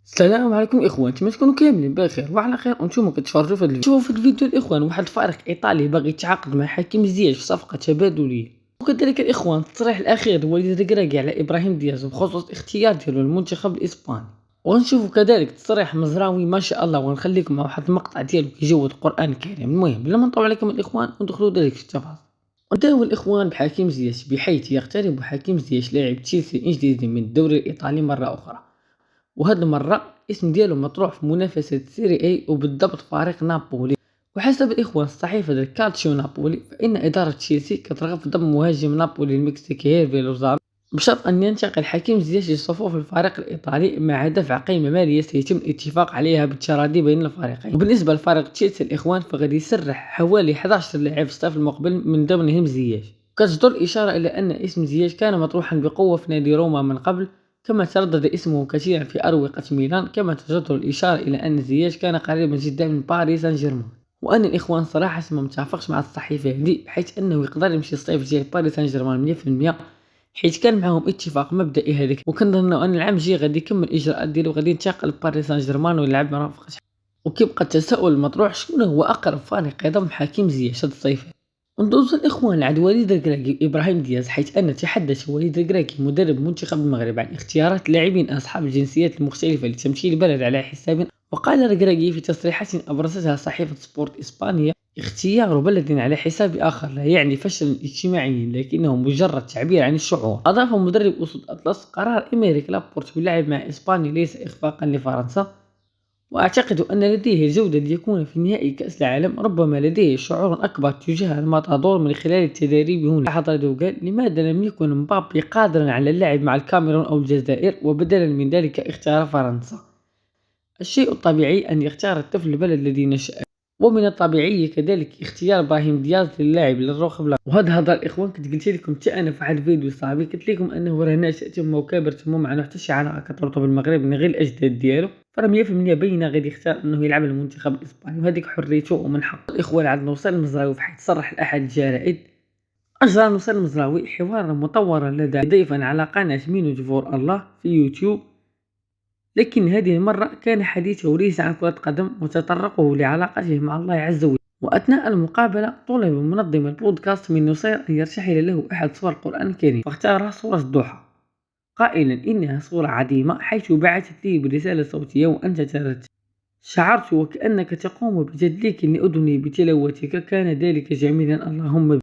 السلام عليكم اخوان، نتمنى تكونوا كاملين بخير وعلى خير وانتم كتفرجوا في هذا الفيديو. شوفوا في الفيديو الاخوان، واحد الفريق ايطالي باغي يتعاقد مع حكيم زياش في صفقه تبادليه، وكذلك الاخوان التصريح الاخير لوليد الركراكي على ابراهيم دياز بخصوص اختيار ديالو للمنتخب الاسباني، وغنشوفوا كذلك تصريح مزراوي ما شاء الله، ونخليكم مع واحد المقطع ديالو كيجود القران الكريم. المهم بلا ما نطول عليكم الاخوان وندخلوا ديريكت في التفاصيل. ونبداو الاخوان بحكيم زياش، بحيث يقترب حكيم زياش لاعب تشيلسي الانجليزي من الدوري الايطالي مره اخرى، وهاد المرة اسم ديالو مطروح في منافسة سيري اي وبالضبط فريق نابولي. وحسب الإخوان الصحيفة كالتشيو نابولي، فإن إدارة تشيلسي كترغب في ضم مهاجم نابولي المكسيكي هيرفي لوزارو بشرط أن ينتقل حكيم زياش لصفوف الفريق الإيطالي مع دفع قيمة مالية سيتم الاتفاق عليها بالتراضي بين الفريقين. وبالنسبة لفريق تشيلسي الإخوان، فغادي يسرح حوالي 11 لاعب في الصيف المقبل من ضمنهم زياش. كتجدر الإشارة إلى أن اسم زياش كان مطروحا بقوة في نادي روما من قبل، كما تردد اسمه كثيرا في أروقة ميلان. كما تجدر الإشارة إلى أن زياش كان قريبا جدا من باريس سان جيرمان، وأن الإخوان صراحة ما متفقش مع الصحيفة هذه، بحيث أنه يقدر يمشي الصيف ديال باريس سان جيرمان 100%، حيث كان معهم اتفاق مبدئي هذاك، وكنظنوا أن العام الجاي غادي يكمل الإجراءات ديالو وغادي ينتقل لباريس سان جيرمان ويلعب مرافقة. وكيبقى التساؤل المطروح، شكون هو أقرب فريق يضم حكيم زياش هذا الصيف؟ ندوز الإخوان لعند وليد الركراكي إبراهيم دياز، حيث أن تحدث وليد الركراكي مدرب منتخب المغرب عن اختيارات لاعبين أصحاب الجنسيات المختلفة لتمثيل البلد على حساب. وقال الركراكي في تصريحات أبرزتها صحيفة سبورت إسبانيا: اختيار بلد على حساب آخر لا يعني فشلا اجتماعيا، لكنه مجرد تعبير عن الشعور. أضاف مدرب أسود أطلس: قرار إميريك لابورت باللعب مع إسبانيا ليس إخفاقا لفرنسا، وأعتقد أن لديه الجودة ليكون في نهائي كأس العالم. ربما لديه شعور أكبر تجاه الماتادور من خلال التدريب هنا. لاحظ قال: لماذا لم يكن مبابي قادرا على اللعب مع الكاميرون أو الجزائر، وبدلا من ذلك اختار فرنسا؟ الشيء الطبيعي أن يختار الطفل البلد الذي نشأ، ومن الطبيعي كذلك اختيار ابراهيم دياز للاعب للروخ بلا. وهذا هضر الاخوان كنت قلت لكم حتى انا في واحد الفيديو صاحبي، قلت لكم انه راه ناشئ وكابر تما مع حتى شي علاقه كتربطو بالمغرب من غير الاجداد ديالو، فراه 100% باينه غادي يختار انه يلعب المنتخب الاسباني، وهذيك حريته ومن حقه. الاخوان عندنا وصل المزراوي في حيث صرح لاحد الجرائد: اجرى نوصل المزراوي حوارا مطورا لدى ضيفا على قناه مينوت فور الله في يوتيوب، لكن هذه المرة كان حديثه ليس عن كرة قدم وتطرقه لعلاقته مع الله عز وجل. وأثناء المقابلة طلب منظم البودكاست من نصير أن يرشحل له أحد صور القرآن الكريم، فاختار صورة الضحى قائلا إنها صورة عظيمة، حيث بعثت لي برسالة صوتية: وأنت ترتل، شعرت وكأنك تقوم بتدليك لأذني بتلاوتك، كان ذلك جميلا، اللهم